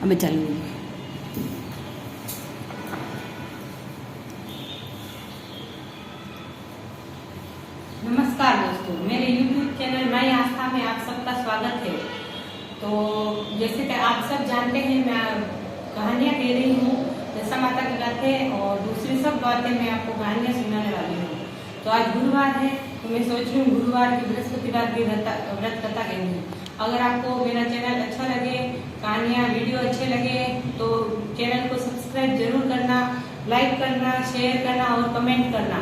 અમે ચાલુ नमस्कार दोस्तों, मेरे YouTube चैनल माई आस्था में आप सबका स्वागत है। तो जैसे कि आप सब जानते हैं, मैं कहानियाँ कह रही हूँ, दशा माता की बातें और दूसरी सब बातें मैं आपको कहानियाँ सुनाने वाली हूँ। तो आज गुरुवार है, तो मैं सोच रही हूँ गुरुवार की बृहस्पतिवार की व्रत कथा कहूँ। अगर आपको मेरा चैनल अच्छा लगे, कहानियाँ वीडियो अच्छे लगे, तो चैनल को सब्सक्राइब जरूर करना, लाइक करना, शेयर करना और कमेंट करना।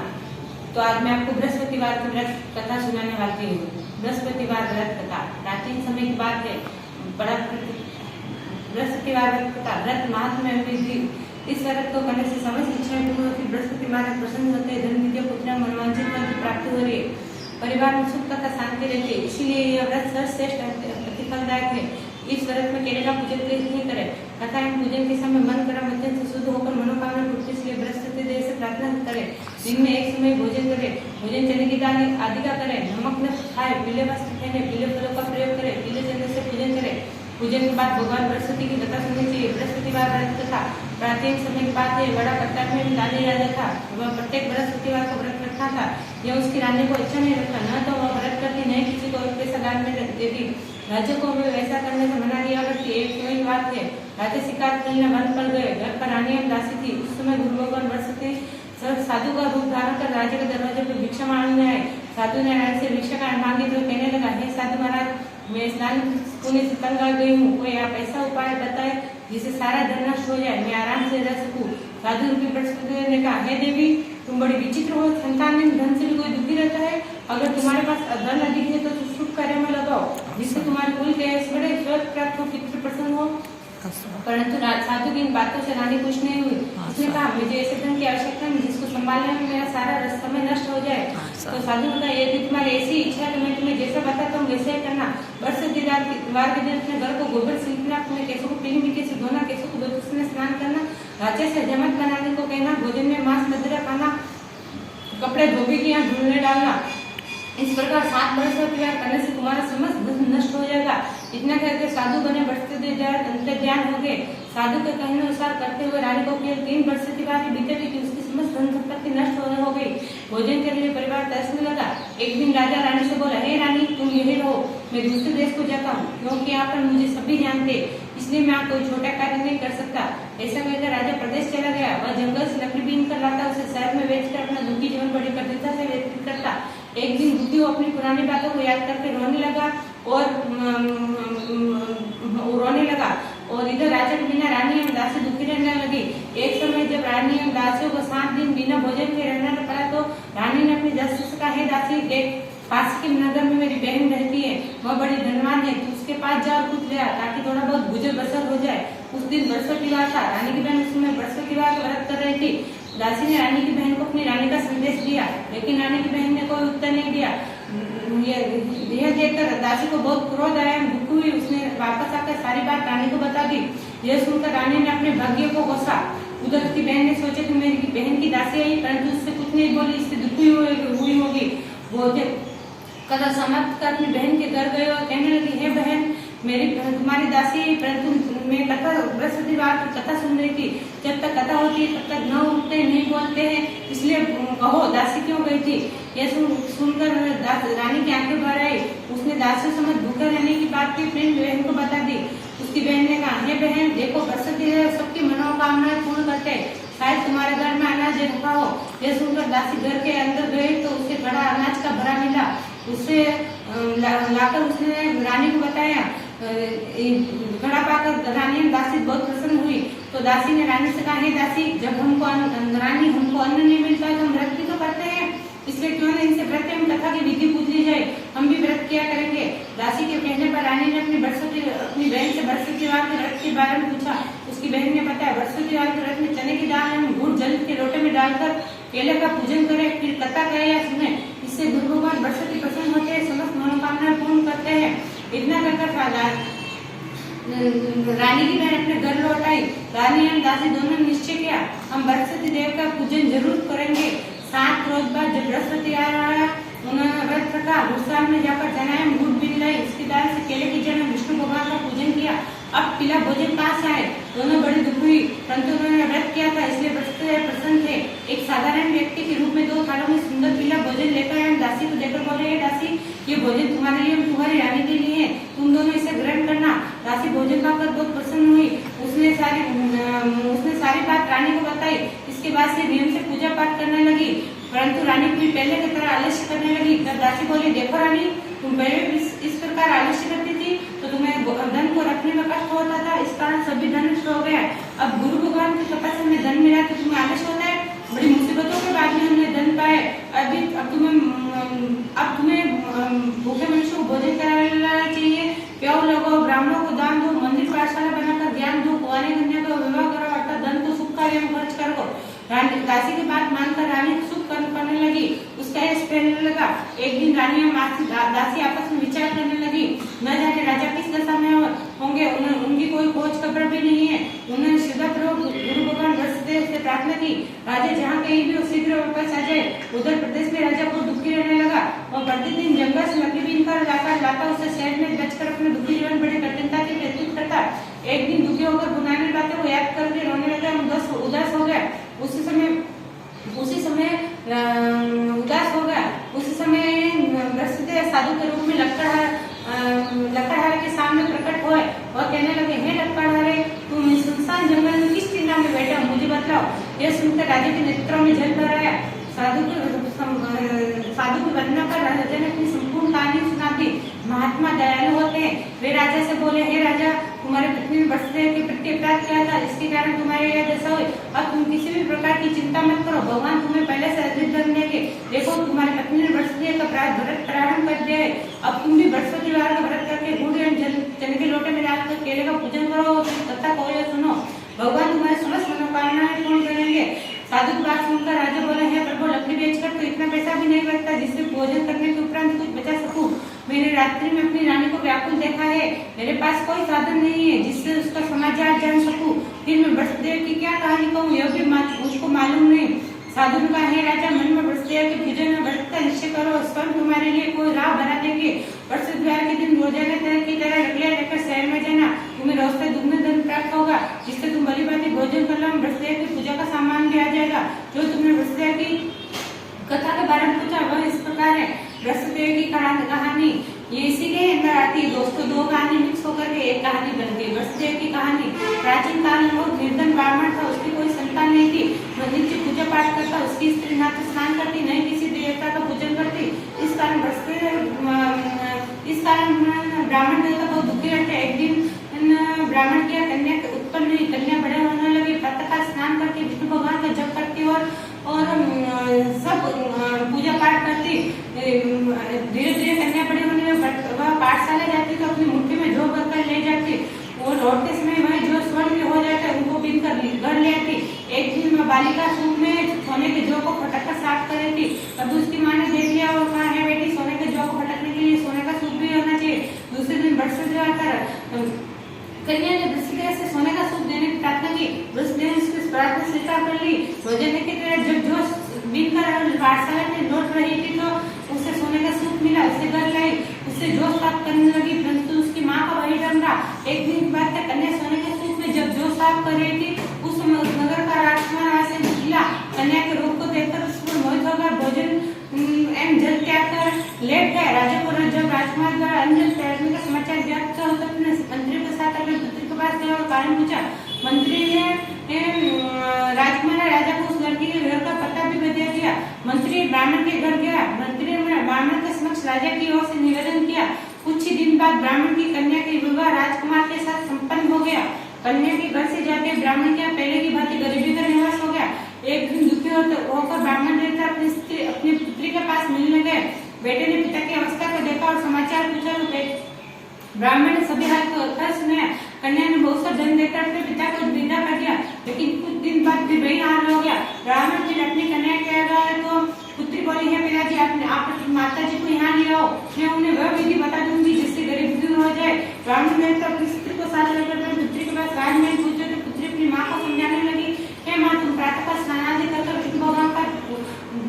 तो आज मैं आपको बृहस्पतिवार की व्रत कथा सुनाने वाली हूँ। बृहस्पतिवार व्रत कथा प्राचीन समय की बात है। बड़ा बृहस्पतिवार व्रत कथा व्रत महात्म्य विधि। इस व्रत को करने से समस्त इच्छाएं पूर्ण होती, बृहस्पति महाराज प्रसन्न होते, धन विद्या पुत्र मनोवांछित फल की प्राप्ति हो रही है, परिवार में सुख तथा शांति रहती है। इसीलिए यह व्रत सर्वश्रेष्ठ प्रतिफलदायक है। इस व्रत में केले का पूजन नहीं करे तथा इन पूजन के समय मन कर्म वचन से शुद्ध होकर मनोकामना पूर्ति इसलिए बृहस्पति देव से प्रार्थना करे। दिन में एक समय भोजन करे, भोजन चने की दाल आदि का करे, नमक न खाए, पीले वस्त्र पहने, पीले फलों का प्रयोग करे, पीले चंदन से पूजन करे। पूजन के बाद भगवान बृहस्पति की कथा सुननी चाहिए। बृहस्पतिवार व्रत कथा प्राचीन समय की बात है। बड़ा प्रताप में रानी राजा था, वह प्रत्येक बृहस्पतिवार को व्रत रखता था। यह उसकी रानी को अच्छा नहीं लगता, न तो वह व्रत करती, नहीं किसी को एक पैसा दान में देती। राजा को भी वैसा करने से मना किया करती। एक समय बात है, राजा शिकार खेलने वन पर गए। घर पर रानी दासी थी। उस समय गुरु भगवान बृहस्पति साधु का रूप धारण कर राजा के दरवाजे पर भिक्षा मांगने आए। साधु ने राजा से भिक्षा का मांगी तो कहने लगा, हे साधु महाराज, मैं स्नान पुण्य से तंग आ गई हूँ, कोई आप ऐसा उपाय बताए जिससे सारा धन नष्ट हो जाए, मैं आराम से रह सकूँ। साधु रूपी बृहस्पति ने कहा, हे देवी, तुम बड़ी विचित्र हो, संतान में धन से भी कोई दुखी रहता है। अगर तुम्हारे पास धन अधिक है तो शुभ कार्य में लगाओ, जिससे तुम्हारे कुल के यश बढ़े, स्वर्ग प्राप्त हो, पितृ प्रसन्न हो। परंतु साधु की इन बातों से रानी खुश नहीं हुई। उसने कहा, मुझे ऐसे धन की आवश्यकता नहीं जिसको संभालने में मेरा सारा समय नष्ट हो जाए। तो साधु ने कहा, यदि तुम्हारी ऐसी इच्छा है तो मैं तुम्हें जैसा बताता हूँ वैसे ही करना। बृहस्पतिवार के दिन अपने घर को गोबर से लिपना, अपने केसों को पीली मिट्टी से धोना, केसों को दूध से स्नान करना, राजा से जमत बनाने को कहना, भोजन में मांस मदिरा खाना, कपड़े धोबी के यहाँ धुलने डालना। इस प्रकार 7 बृहस्पतिवार करने से तुम्हारा समस्त धन नष्ट हो जाएगा। इतना कहकर साधु बने बृहस्पति ज्ञान हो गए। साधु के कहने अनुसार करते हुए रानी को केवल 3 बृहस्पतिवार के बीते कि उसकी समस्त धन संपत्ति नष्ट हो गई। भोजन के लिए परिवार तरसने लगा। एक दिन राजा रानी से बोला, हे रानी, तुम यही रहो, मैं दूसरे देश को जाता हूँ, क्योंकि यहाँ पर मुझे सभी जानते, इसलिए मैं कोई छोटा कार्य नहीं कर सकता। ऐसा कहकर राजा प्रदेश चला गया। वह जंगल से लकड़ी बीन कर लाता, उसे शहर में बेचकर अपना दुखी जीवन बड़ी कठिनता से व्यतीत करता। एक दिन दुखी वो अपनी पुरानी बातों को याद करके रोने लगा और इधर राजा के बिना रानी एवं दासी दुखी रहने लगी। एक समय जब रानी एवं दासियों को 7 दिन बिना भोजन के रहना पड़ा तो रानी ने अपनी दासी से कहा, हे दासी, देख, पास के नगर में मेरी बहन रहती है, वह बड़ी धनवान है, तू उसके पास जा और कुछ ले आ, ताकि थोड़ा बहुत गुजर बसर हो जाए। उस दिन बृहस्पतिवार था। रानी की बहन उस समय बृहस्पतिवार का व्रत कर रही थी। दासी ने रानी की बहन को अपनी रानी का संदेश दिया, लेकिन रानी की बहन ने कोई उत्तर नहीं दिया। यह देखकर दासी को बहुत क्रोध आया, दुख हुई। उसने वापस आकर सारी बात रानी को बता दी। यह सुनकर रानी ने अपने भाग्य को कोसा। उधर उसकी बहन ने सोचा कि मेरी बहन की दासी आई, परंतु उससे कुछ नहीं बोली, इससे दुखी हुई होगी। वो कथा समाप्त कर अपनी बहन के घर गए और कहने लगी, हे बहन, मेरी तुम्हारी दासी है, परंतु मैं कथा बृहस्पतिवार की कथा सुन रही थी। जब तक कथा होती है तब तक न उठते नहीं बोलते हैं, इसलिए कहो दासी क्यों गई थी। यह सुनकर रानी की आंखें भर आई। उसने दासी समझ भूखे रहने की बात की अपनी बहन को बता दी। उसकी बहन ने कहा, हे बहन, देखो, बृहस्पति सबकी मनोकामनाएं पूर्ण करते हैं, शायद तुम्हारे घर में अनाज रखा हो। यह सुनकर दासी घर के अंदर गई तो उसे बड़ा अनाज का भरा मिला। उसे लाकर उसने रानी को बताया। घड़ा पाकर रानी दासी बहुत प्रसन्न हुई। तो दासी ने रानी से कहा, हे दासी, जब हमको अन्न नहीं मिलता तो हम व्रत भी तो करते हैं, इसलिए क्यों नहीं इनसे व्रत एवं कथा की विधि पूछ ली जाए, हम भी व्रत किया करेंगे। दासी के कहने पर रानी ने अपनी बहन से बृहस्पतिवार के व्रत के बारे में पूछा। उसकी बहन ने बताया, बृहस्पतिवार के व्रत में चने की दाल एवं गुड़ जल के लोटे में डालकर केले का पूजन करे, फिर कथा कहे या सुने, इससे गुरु भगवान बृहस्पति प्रसन्न होते हैं, समस्त मनोकामना पूर्ण करते हैं। इतना कहकर रानी की बहन अपने घर लौट आई। रानी एवं दासी दोनों ने निश्चय किया, हम बृहस्पति देव का पूजन जरूर करेंगे। 7 रोज बाद जब बृहस्पति आया, उन्होंने व्रत रखा। गुरुस्थान में जाकर चना एवं गुड़ भी लाई, उसकी दाल से केले की जड़ में विष्णु भगवान का पूजन किया। अब पीला भोजन कहाँ से आए? दोनों बड़ी दुख हुई, परंतु उन्होंने व्रत किया था इसलिए प्रसन्न थे। एक साधारण व्यक्ति के रूप में 2 थालों में सुंदर पीला भोजन लेकर आए। दासी को देकर बोले, हे दासी, ये भोजन तुम्हारे लिए और तुम्हारी रानी के लिए है, तुम दोनों इसे ग्रहण करना। दासी भोजन खाकर बहुत प्रसन्न हुई। उसने सारी बात रानी को बताई। इसके बाद से नियम से पूजा पाठ करने लगी, परंतु रानी भी पहले की तरह आलस्य करने लगी। तब दासी बोली, देखो रानी, तुम पहले इस प्रकार आलस्य करती थी तो तुम्हें धन को रखने में कष्ट होता था, इस कारण सभी धन नष्ट हो गया। अब गुरु भगवान की कृपा से हमें धन मिला तो तुम्हें आलस्य होता है। बड़ी मुसीबतों के बाद में हमने धन पाए। अब तुम्हें भूखे मनुष्य को भोजन कराना चाहिए। प्याऊ लगाओ, ब्राह्मणों को दान दो, मंदिर पाठशाला बनाकर ज्ञान दो, कुंवारी कन्या को विवाह करो, अर्थात धन को शुभ कार्य में खर्च करो। दासी की बात मानकर रानी शुभ करने लगी। उसका यश फैलने लगा। एक दिन रानी और दासी आपस में विचार करने लगी, न जाने राजा किस दशा में होंगे, उनकी कोई खोज खबर भी नहीं है। उन्होंने श्रद्धापूर्वक गुरु भगवान वसुदेव से प्रार्थना की, राजा जहाँ कहीं भी शीघ्र वापस आ जाए। उधर प्रदेश में राजा को दुखी रहने लगा और प्रतिदिन जंगल से लकड़ी बीन कर लाता उसे शहर में बचकर अपने दुखी जीवन बड़ी कठिनता से व्यतीत करता। एक दिन दुखी होकर पुरानी बातों को याद करके रोने लगा, उदास हो गया। उसी समय वसुदेव साधु के रूप में लकड़हारे के सामने प्रकट हुए और कहने लगे, हे लकड़हारे, तुम इस सुनसान जंगल में किस चिंता में बैठे हो, मुझे बताओ। यह सुनकर राजा के नेत्रों में जल भर आया। साधु की वंदना कर राजा ने अपनी संपूर्ण कहानी सुना दी। महात्मा दयालु होते हैं। वे राजा से बोले, हे राजा, तुम्हारे पत्नी ने वसुदेव के प्रति अपराध किया था, इसके कारण तुम्हारे यह दशा हुई। अब तुम किसी भी प्रकार की चिंता मत करो, भगवान तुम्हें पहले से अधिक धन देंगे। देखो, तुम्हारी पत्नी ने वसुदेव का व्रत प्रारंभ कर दिया है। अब तुम भी बृहस्पतिवार का व्रत करके गुड़ या चने के लोटे में डालकर केले का पूजन करो, कथा को सुनो, भगवान तुम्हारे समस्त मनोकामनाएं पूर्ण करेंगे। साधु की बात सुनकर राजा बोले, हे प्रभु, लकड़ी बेचकर तो इतना पैसा भी नहीं बचता जिससे भोजन करने के उपरांत कुछ बचा सकूं। मैंने रात्रि में अपनी रानी को व्याकुल देखा है। मेरे पास कोई साधन नहीं है जिससे उसका समाचार जान सकूं। फिर मैं वसुदेव की क्या कहानी कहूँ, यह भी मुझको मालूम नहीं। साधु ने कहा, हे राजा, मन में वसुदेव के पूजन में व्रत का निश्चय करो, स्वयं तुम्हारे लिए कोई राह बना देंगे। वृषभवार के दिन रोजाना की तरह रखलिया लेकर शहर में जाना, तुम्हें रोज का दुगना धन प्राप्त होगा, जिससे तुम भली भांति भोजन कर लो। वसुदेव की पूजा का सामान भी आ जाएगा। जो तुमने वसुदेव की कथा के बारे में पूछा वह इस प्रकार है। वसुदेव की कहानी ये इसीलिए अंदर आती है दोस्तों, 2 कहानी मिक्स होकर के एक कहानी बन गई। वसुदेव की कहानी। प्राचीन काल में बहुत निर्धन ब्राह्मण था, उसकी कोई संतान नहीं थी। वह नित्य पूजा पाठ करता, उसकी स्त्री ना तो स्नान करती, नहीं किसी देवता का पूजन करती। इस कारण ब्राह्मण देवता बहुत दुखी रहते। एक दिन ब्राह्मण की कन्या उत्पन्न हुई। कन्या बड़े होने लगी, प्रातःकाल स्नान करके विष्णु भगवान का जप करती और सब पूजा पाठ करती। धीरे धीरे कन्या बड़ी होने में वह पाठशाला जाती तो अपनी मुट्ठी में जौ भरकर ले जाती। वो लौटते समय वह जो स्वर्ण हो जाता है उनको बीन कर घर ले आती। एक दिन बालिका सूप में सोने के जौ को फटक कर साफ कर रही थी। तब उसकी माँ ने देख लिया और कहा, है बेटी, सोने के जौ को फटकने के लिए सोने का सूप भी होना चाहिए। दूसरे दिन बरसत आकर कन्या ने वसुदेव से सोने का सूप देने की प्रार्थना की। वसुदेव ने उसकी प्रार्थना स्वीकार कर ली। रोजाना की तरह जब जो बीनकर पाठशाला में लौट रही थी तो उसे सोने का सूप मिला। उसे घर लाई, उससे जोश साफ करने लगी, परंतु उसकी माँ का वही डर रहा। एक दिन की बात है, कन्या सोने के सूप में जब जोश साफ कर रही थी उस समय उस नगर का राजकुमार वहां से निकला। कन्या के रूप को देखकर उस पर मोहित होकर भोजन एवं जल त्याग कर लेट गया। राजा को जब राजकुमार द्वारा अंजल तैरने का समाचार व्याप्त हुआ तो अपने मंत्री के साथ अपने पुत्र के पास गया और कारण पूछा। मंत्री ने राजकुमार राजा को उस लड़की के घर का पता भी बता दिया। मंत्री ब्राह्मण के घर गया। मंत्री ने ब्राह्मण के समक्ष राजा की ओर से निवेदन किया। कुछ ही दिन बाद ब्राह्मण की कन्या का विवाह राजकुमार के साथ संपन्न हो गया। कन्या के घर से जाके ब्राह्मण के पहले की भांति गरीबी का निवास हो गया। एक दिन दुखी होकर ब्राह्मण देवता अपनी पुत्री के पास मिलने गए। बेटे ने पिता की अवस्था को देखा और समाचार पूछा तो ब्राह्मण ने सभी हाल को सुनाया। कन्या ने बहुत सा धन देकर अपने पिता को विदा कर दिया, लेकिन कुछ दिन बाद भी वही हाल हो गया। ब्राह्मण फिर अपनी कन्या कह रहा है तो पुत्री बोली, है पिताजी, आप माता जी को यहाँ ले आओ, मैं उन्हें वह विधि बता दूंगी जिससे गरीबी दूर हो जाए। ब्राह्मण ने तो अपनी स्त्री को साथ लेकर पुत्री के पास राजमहल पहुंचे तो पुत्री अपनी माँ को समझाने लगी, हे माँ, तुम प्रातः स्नान आदि कर विष्णु भगवान का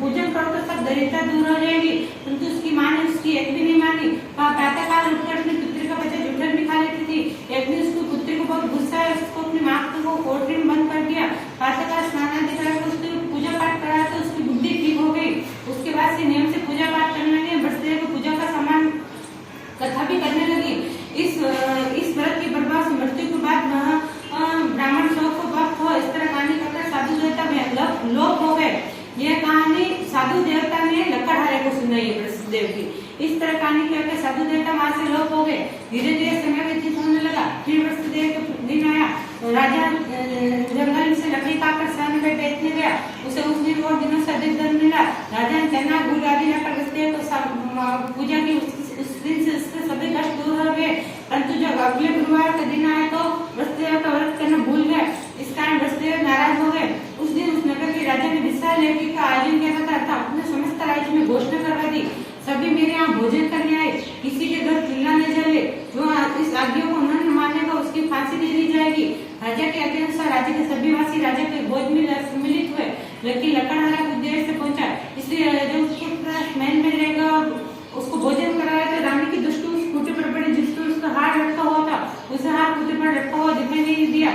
पूजन करो तो सब दरिद्रता दूर हो जाएगी। परंतु उसकी माँ ने उसकी एक भी नहीं मानी। वह प्रातःकाल उठकर अपनी पुत्री का बच्चा जुठन भी खा लेती थी। एक दिन उसकी पुत्री साधु देवता वहां से लोप हो गए। धीरे धीरे समय व्यतीत होने लगा। फिर वृषदेव का दिन आया। राजा जंगल से लकड़ी काटकर सन पे बेचने गया। उसे उस दिन और दिनों से अधिक धन मिला। राजा ने चना गुड़ आदि लाकर वृषदेव को पूजा की। उस दिन से उसके सभी कष्ट दूर हो गए। परंतु जब अगले गुरुवार का दिन आया तो वृषदेव का व्रत करना भूल गए। इस कारण वृषदेव नाराज हो गए। उस दिन उस नगर के राजा ने विशाल यज्ञ का आयोजन किया था। अपने समस्त राज्य में घोषणा करवा दी, सभी मेरे यहाँ भोजन करने आए, किसी के घर चूल्हा न जले। जो इस आज्ञा को न मानेगा उसकी फांसी दे दी जाएगी। राजा के आदेश अनुसार राज्य के सभी वासी राजा के भोज में सम्मिलित हुए, लेकिन लकड़हारा कुछ देर से पहुंचा, इसलिए जो उसके महल में रहेगा उसको भोजन कराया। तो रानी की दृष्टि उस खूंटे पर पड़ी जिसको उसका हार लटका हुआ था। उसे हार खूंटे पर लटका हुआ दिखाई नहीं दिया।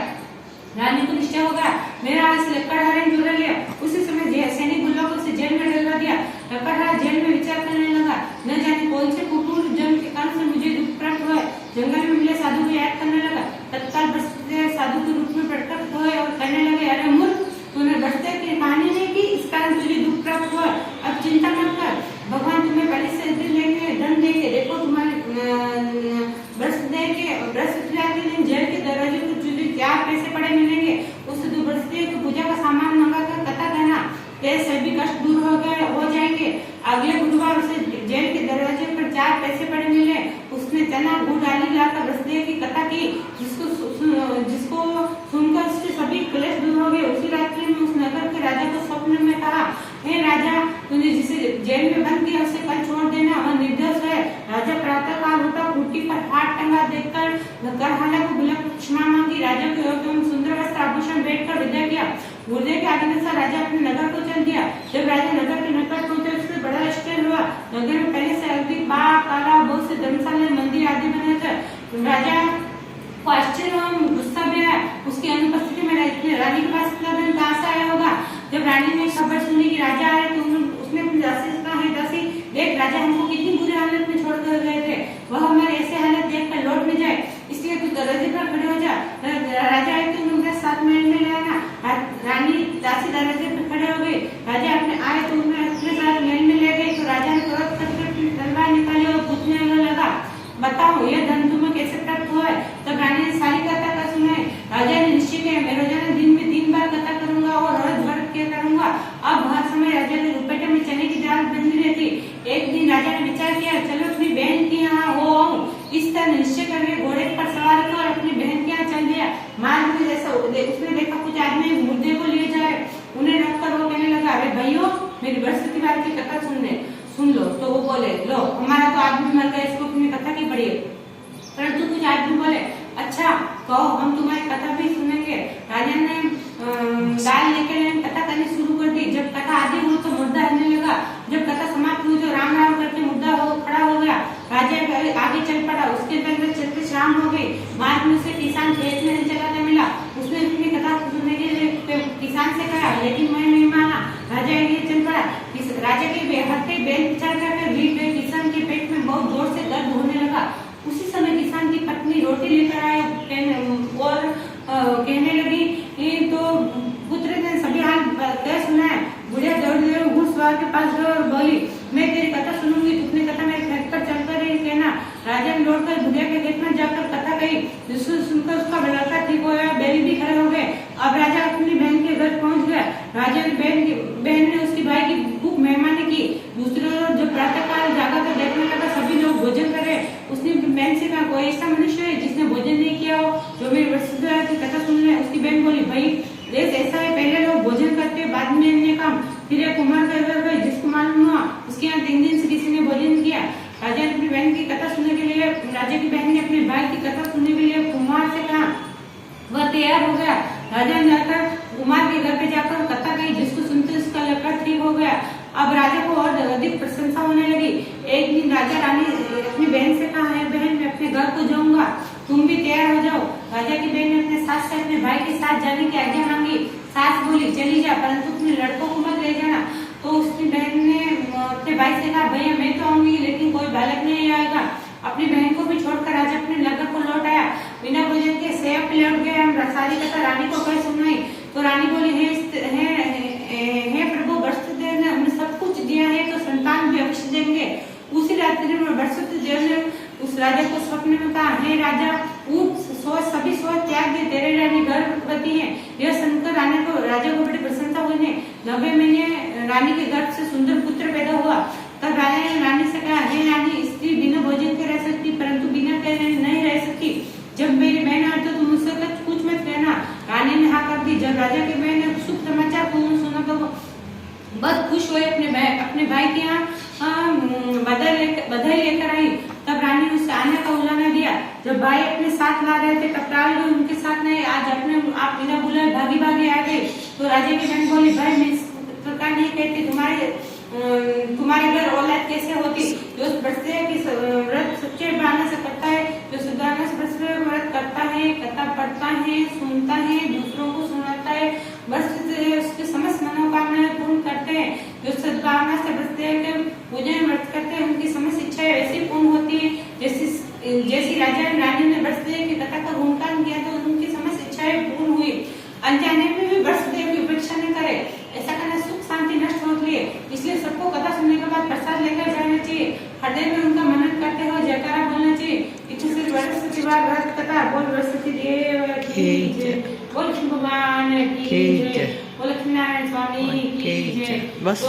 रानी को निश्चय हो गया, मेरा इस लकड़हारे ने चुरा लिया। उसी समय सैनिक बुलाकर उसे जेल में डलवा दिया। लकड़हारा जेल में विचार करने लगा, न जाने कौन से कुटूर जन्म के कारण से मुझे दुख प्राप्त हुआ है। जंगल में मिले साधु को याद करने लगा। तत्काल वृषदेव साधु के रूप में प्रकट हुए और कहने लगे, अरे मूर्ख, तूने वृषदेव की कहानी नहीं की, इस कारण तुझे दुख प्राप्त हुआ। अब चिंता मत कर, भगवान तुम्हें पहले से धन देंगे। देखो तुम्हारे वृषदेव के बृहस्पतिवार के दिन जेल के दरवाजे पर तुझे क्या पैसे पड़े मिलेंगे। उस वृषदेव की पूजा का सामान मंगाकर कथा कहना, तेरे सभी कष्ट दूर हो जाएंगे। अगले गुरुवार उसे जेल के दरवाजे पर 4 पैसे पड़े मिले। उसने चना गुड़ आदि लाकर वृषदेव की कथा की, जिसको सुनकर उसके सभी क्लेश दूर हो गए। उसी रात्रि में उस नगर के राजा को स्वप्न में कहा, हे राजा, तूने जिसे जेल में बंद किया उसे कल छोड़ देना, वह निर्दोष है। राजा प्रातः काल उठा, कुर्सी पर हाथ टंगा देखकर लकड़हारा को बुलाकर क्षमा मांगी। राजा को एवं सुंदर वस्त्र आभूषण भेंटकर विदा किया। गुरुदेव के आदेश अनुसार राजा अपने नगर को चल दिया। जब राजा नगर के निकट पहुंचे उससे बड़ा आश्चर्य हुआ। नगर में पहले से अधिक बाग, तालाब, बहुत से धर्मशाला, मंदिर आदि बने थे। राजा को आश्चर्य हुआ, गुस्सा भी आया। उसकी अनुपस्थिति में रानी के पास इतना धन कहाँ से आया होगा। जब रानी ने खबर सुनी कि राजा आए तो उसने अपनी दासी से कहा, हे दासी, देख राजा हमको कितनी बुरी हालत में छोड़ कर गए थे, वह हमारे ऐसे हालत देखकर लौट न जाए, इसलिए तू दरवाजे पर खड़े हो जा। राजा आए तो उन्हें साथ महल में ले आना। रानी दासी दरवाजे पर खड़े हो गई। राजा अपने आए तो उन्हें अपने साथ महल में ले गए। तो राजा ने तुरंत तलवार निकाली और पूछने लगा, बताओ यह धन तुम्हें कैसे प्राप्त हुआ है। तब रानी ने सारी कथा का सुनाई। राजा ने निश्चय किया, मैं रोजाना दिन में 3 बार कथा करूंगा और रोज व्रत किया करूंगा। अब हर समय राजा के रुपये में चने की दाल बंधी रहती। एक दिन राजा ने विचार किया, चलो अपनी बहन के यहाँ हो आऊं। इस तरह निश्चय करके घोड़े पर सवार किया और अपनी बहन के यहाँ चल दिया। मार्ग में जैसा उसने देखा कुछ आदमी मुर्दे को लिए जा रहे, उन्हें रखकर वो कहने लगा, अरे भाइयों, मेरी बृहस्पतिवार की कथा सुन लो। तो वो बोले, लो हमारा तो आदमी मर गया, इसको तुमने कथा की पढ़ी। परंतु कुछ आदमी बोले, अच्छा कहो, हम तुम्हारी कथा भी सुनेंगे। राजा ने दाल लेकर कथा करनी शुरू कर दी। जब कथा आदि हुई तो मुर्दा हिलने लगा। जब कथा समाप्त हुई तो राम राम करके मुर्दा खड़ा हो गया। राजा आगे चल पड़ा। उसके अंदर चलते शाम हो गई। मार्ग में उसे किसान खेत में चलाता मिला। उसने अपनी कथा सुनने के लिए किसान से कहा, लेकिन मैं नहीं माना। राजा ये चल पड़ा। राजा के हत्थे बैल पिछड़ कर गिर गए। किसान के पेट में बहुत जोर से दर्द होने लगा। उसी समय किसान की पत्नी रोटी लेकर आए और कहने लगी, तो पुत्र ने सभी हाल क्या सुना है। बुढ़िया दौड़ घुड़सवार के पास गई और बोली, मैं तेरी कथा सुनूंगी, तुमने कथा मेरे घर पर चलकर ही कहना। राजा ने लौटकर बुढ़िया के खेत में जाकर कथा कही, जिसको सुनकर उसका बलात्कार ठीक हो गया। बैल भी खड़े हो गए। अब राजा अपनी बहन के घर पहुंच गया। राजा की बहन ने उसकी भाई की खूब मेहमानी की। दूसरी ओर जब प्रातःकाल जागा तो देखने लगा सभी लोग भोजन कर रहे। उसने बहन से कहा, कोई ऐसा मनुष्य है जिसने भोजन नहीं किया हो, जो मेरी वृषदेव की कथा सुन रहे। उसकी बहन बोली, भाई देश ऐसा है, पहले लोग भोजन करते, बाद में अन्य काम। फिर एक कुमार का घर गए, जिसको मालूम हुआ उसके यहाँ 3 दिन से किसी ने भोजन किया। राजा ने अपनी बहन की कथा सुनने के लिए राजा की बहन ने अपने भाई की कथा सुनने के लिए कुमार से कहा। वह तैयार हो गया। राजा ने जाकर कुमार के घर पे जाकर कथा कही, जिसको सुनते उसका लड़का ठीक हो गया। अब राजा को और अधिक प्रशंसा होने लगी। एक दिन राजा रानी अपनी बहन से कहा, है बहन, मैं अपने घर को जाऊंगा, तुम भी तैयार हो जाओ। राजा की बहन ने अपने सास से अपने भाई के साथ जाने की आज्ञा मांगी। सास बोली, चली जा, परंतु अपने लड़कों को मत ले जाना। तो उसकी बहन ने अपने भाई से कहा, भैया मैं तो आऊंगी, लेकिन कोई बालक नहीं आएगा। अपनी बहन को भी छोड़कर राजा अपने नगर को लौट आया। बिना भोजन के सेवक लौट गए। हम सारी कथा रानी को कह सुनाई तो रानी बोली, हे प्रभु, वृषदेव ने हमें सब कुछ दिया है, तो संतान भी अवश्य देंगे। उसी रात्रि में वृषदेव देव ने उस राजा को स्वप्न में कहा, हे राजा, उठ, सभी सोच त्याग दे, तेरे रानी गर्भवती है। यह सुनकर राजा को बड़ी प्रसन्नता हुई। 90 महीने रानी के गर्भ से सुंदर पुत्र पैदा हुआ। तब राजा ने रानी से कहा, हे रानी, स्त्री बिना भोजन के रह सकती, परंतु बिना प्यारे नहीं रह सकती। जब मेरी बहन आए तो तुम मुझसे कुछ मत कहना। रानी ने हाँ कर दी। जब राजा की बहन ने शुभ समाचार को सुना तो बहुत खुश हुए, अपने भाई के यहाँ बधाई लेकर आई। तब रानी ने उसे आने का उलाना दिया। जब भाई अपने साथ ला रहे थे तब टाल गए, उनके साथ नहीं, आज अपने आप बिना बुलाए भागी भागी आ गए। तो राजा की बहन बोली, भाई मैं इस प्रकार नहीं कहती, तुम्हारे घर औलाद कैसे होती? जो व्रत सच्चे भावना से करता है, जो सुधारना से व्रत करता है, कथा पढ़ता है, सुनता है, दूसरों को सुनाता है, बस उसकी समस्त मनोकामनाएं पूर्ण करते हैं। जो सद्भावना से बचते हैं, पूजन व्रत करते हैं, उनकी समस्त इच्छाएं वैसी पूर्ण होती है जैसी राजा रानी ने वृषदेव की कथा का गुणगान किया तो उनकी समस्त इच्छाएं पूर्ण हुई। अनजाने में भी वृषदेव की उपेक्षा न करे, ऐसा करना सुख शांति नष्ट होती है। इसलिए सबको कथा सुनने के बाद प्रसाद लेकर जाना चाहिए, हृदय में उनका मनन करते हुए जयकारा बोलना चाहिए। इच्छुक बृहस्पति व्रत कथा बोल बृहस्पति देव की जय, बोल भगवान की जय, बोल लक्ष्मी नारायण स्वामी की जय। बस।